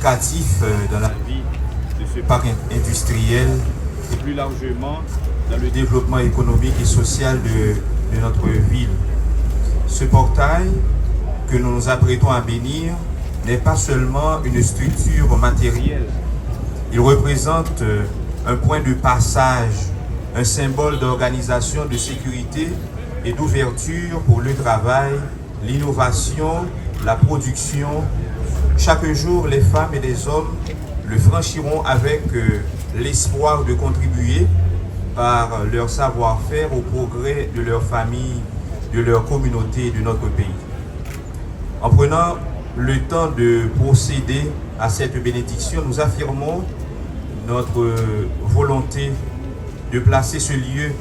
significatif dans la vie de ce parc industriel et plus largement dans le développement économique et social de notre ville. Ce portail que nous nous apprêtons à bénir n'est pas seulement une structure matérielle. Il représente un point de passage, un symbole d'organisation, de sécurité et d'ouverture pour le travail, l'innovation, la production. Chaque jour, les femmes et les hommes le franchiront avec l'espoir de contribuer par leur savoir-faire au progrès de leur famille, de leur communauté et de notre pays. En prenant le temps de procéder à cette bénédiction, nous affirmons notre volonté de placer ce lieu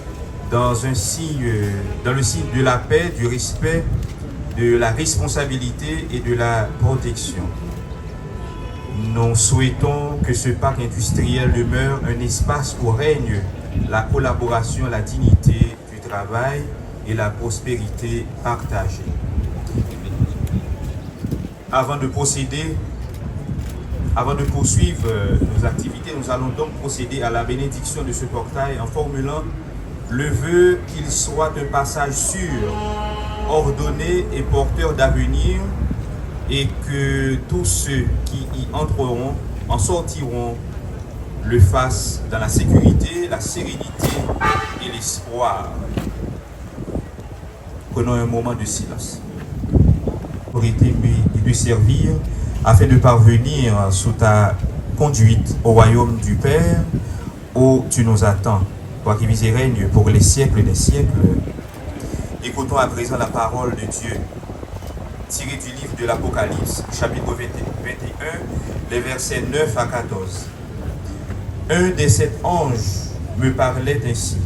dans le signe de la paix, du respect, de la responsabilité et de la protection. Nous souhaitons que ce parc industriel demeure un espace où règne la collaboration, la dignité du travail et la prospérité partagée. Avant de poursuivre nos activités, nous allons donc procéder à la bénédiction de ce portail en formulant le vœu qu'il soit un passage sûr, ordonné et porteur d'avenir, et que tous ceux qui y entreront en sortiront le fassent dans la sécurité, la sérénité et l'espoir. Prenons un moment de silence. Pour été de servir afin de parvenir sous ta conduite au royaume du Père où tu nous attends, toi qui vis et règnes pour les siècles des siècles. Écoutons à présent la parole de Dieu tirée du livre de l'Apocalypse, chapitre 21, les versets 9 à 14. Un des 7 anges me parlait ainsi.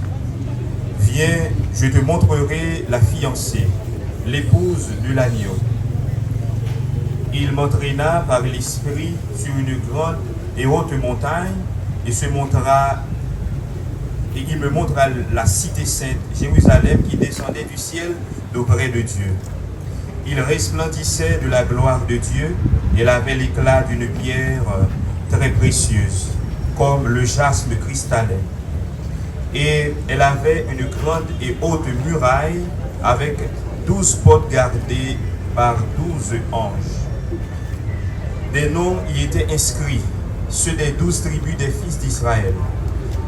Viens, je te montrerai la fiancée, l'épouse de l'agneau. Il m'entraîna par l'esprit sur une grande et haute montagne et il me montra la cité sainte, Jérusalem, qui descendait du ciel d'auprès de Dieu. Il resplendissait de la gloire de Dieu et elle avait l'éclat d'une pierre très précieuse, comme le jaspe cristallin. Et elle avait une grande et haute muraille avec 12 portes gardées par 12 anges. Des noms y étaient inscrits, ceux des 12 tribus des fils d'Israël.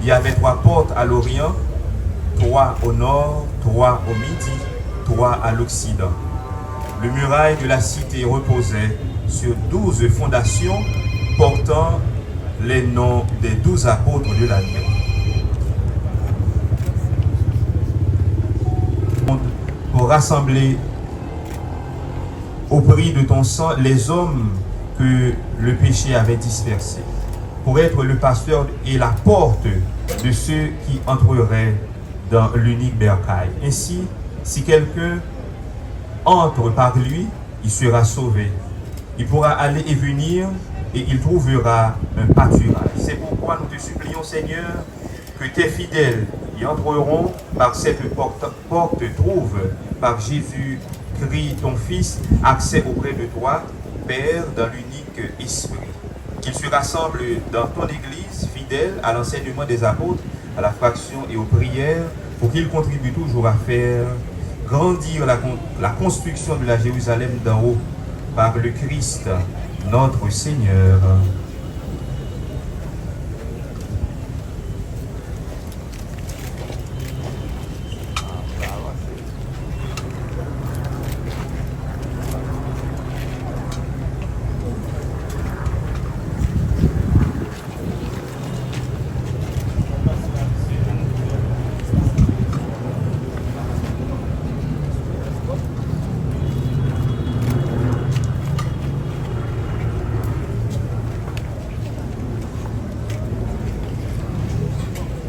Il y avait 3 portes à l'Orient, 3 au nord, 3 au midi, 3 à l'Occident. Le muraille de la cité reposait sur 12 fondations portant les noms des 12 apôtres de l'agneau. Pour rassembler au prix de ton sang les hommes que le péché avait dispersés, pour être le pasteur et la porte de ceux qui entreraient dans l'unique bercail. Ainsi, si quelqu'un entre par lui, il sera sauvé. Il pourra aller et venir et il trouvera un pâturage. C'est pourquoi nous te supplions, Seigneur, que tes fidèles y entreront par cette porte trouvent par Jésus-Christ, ton Fils, accès auprès de toi, Père, dans l'unique esprit. Qu'ils se rassemblent dans ton Église, fidèle à l'enseignement des apôtres, à la fraction et aux prières, pour qu'ils contribuent toujours à faire grandir la construction de la Jérusalem d'en haut par le Christ, notre Seigneur.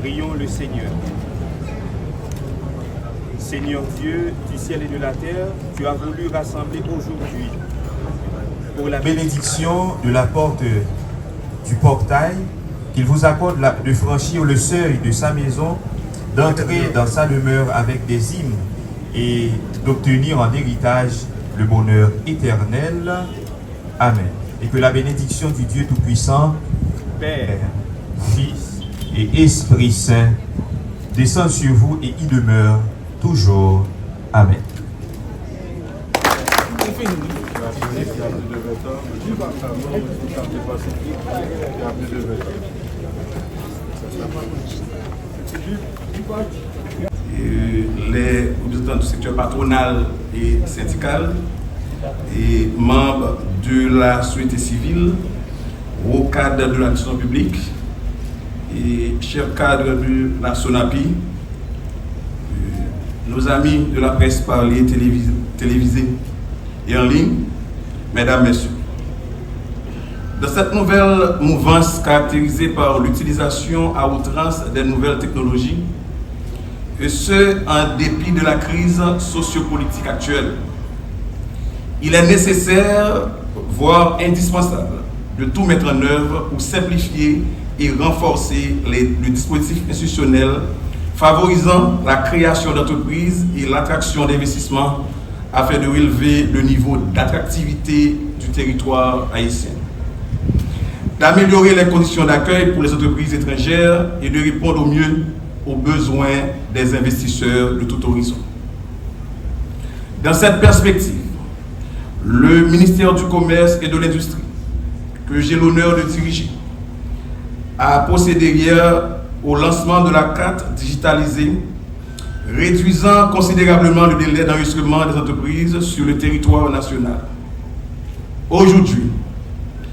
Prions le Seigneur. Seigneur Dieu du ciel et de la terre, tu as voulu rassembler aujourd'hui pour la bénédiction de la porte du portail, qu'il vous accorde de franchir le seuil de sa maison, d'entrer dans sa demeure avec des hymnes et d'obtenir en héritage le bonheur éternel. Amen. et que la bénédiction du Dieu Tout-Puissant, Père, Fils et Esprit Saint, descende sur vous et y demeure toujours. Amen. Les représentants du secteur patronal et syndical et membres de la société civile au cadre de l'action publique et chers cadres de la SONAPI, nos amis de la presse parlée, télévisée et en ligne, mesdames, messieurs. Dans cette nouvelle mouvance caractérisée par l'utilisation à outrance des nouvelles technologies, et ce, en dépit de la crise sociopolitique actuelle, il est nécessaire, voire indispensable, de tout mettre en œuvre pour simplifier et renforcer le dispositif institutionnel favorisant la création d'entreprises et l'attraction d'investissements afin de relever le niveau d'attractivité du territoire haïtien, d'améliorer les conditions d'accueil pour les entreprises étrangères et de répondre au mieux aux besoins des investisseurs de tout horizon. Dans cette perspective, le ministère du Commerce et de l'Industrie, que j'ai l'honneur de diriger, a procédé hier au lancement de la carte digitalisée, réduisant considérablement le délai d'enregistrement des entreprises sur le territoire national. Aujourd'hui,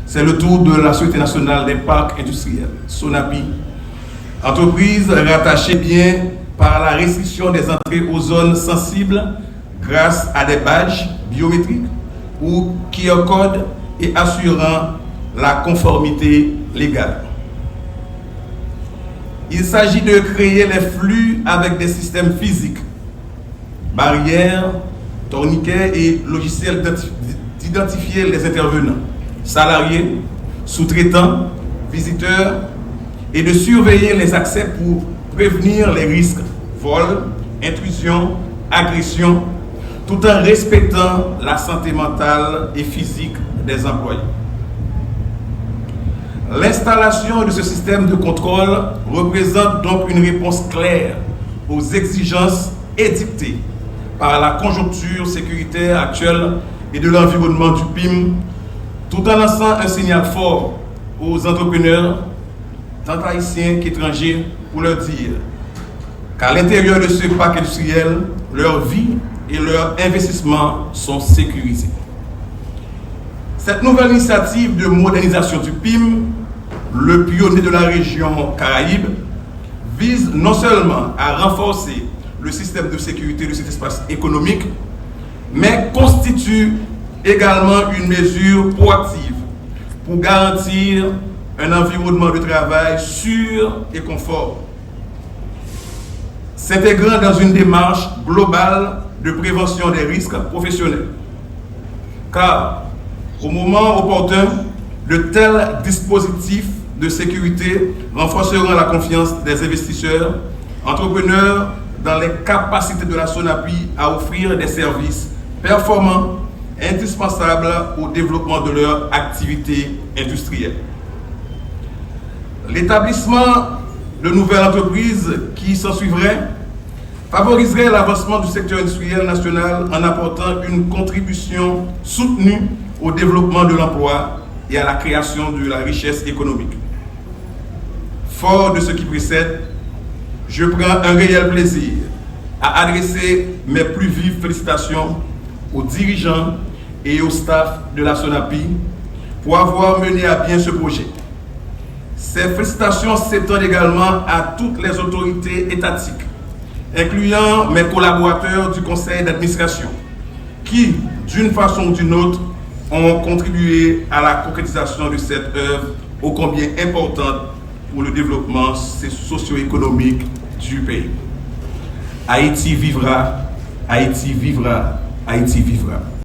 c'est le tour de la Société nationale des parcs industriels, SONAPI, entreprise rattachée bien par la restriction des entrées aux zones sensibles grâce à des badges biométriques ou QR code et assurant la conformité légale. Il s'agit de créer les flux avec des systèmes physiques, barrières, tourniquets et logiciels d'identifier les intervenants, salariés, sous-traitants, visiteurs, et de surveiller les accès pour prévenir les risques, vols, intrusions, agressions, tout en respectant la santé mentale et physique des employés. L'installation de ce système de contrôle représente donc une réponse claire aux exigences édictées par la conjoncture sécuritaire actuelle et de l'environnement du PIM, tout en lançant un signal fort aux entrepreneurs, tant haïtiens qu'étrangers, pour leur dire qu'à l'intérieur de ce parc industriel, leur vie et leur investissement sont sécurisés. Cette nouvelle initiative de modernisation du PIM, le pionnier de la région Caraïbe, vise non seulement à renforcer le système de sécurité de cet espace économique, mais constitue également une mesure proactive pour garantir un environnement de travail sûr et confort, s'intégrant dans une démarche globale de prévention des risques professionnels. Car, au moment opportun, de tels dispositifs de sécurité renforceront la confiance des investisseurs, entrepreneurs dans les capacités de la SONAPI à offrir des services performants, indispensables au développement de leur activité industrielle. L'établissement de nouvelles entreprises qui s'ensuivraient favoriserait l'avancement du secteur industriel national en apportant une contribution soutenue au développement de l'emploi et à la création de la richesse économique. Fort de ce qui précède, je prends un réel plaisir à adresser mes plus vives félicitations aux dirigeants et au staff de la SONAPI pour avoir mené à bien ce projet. Ces félicitations s'étendent également à toutes les autorités étatiques, incluant mes collaborateurs du conseil d'administration, qui, d'une façon ou d'une autre, ont contribué à la concrétisation de cette œuvre ô combien importante pour le développement socio-économique du pays. Haïti vivra, Haïti vivra, Haïti vivra.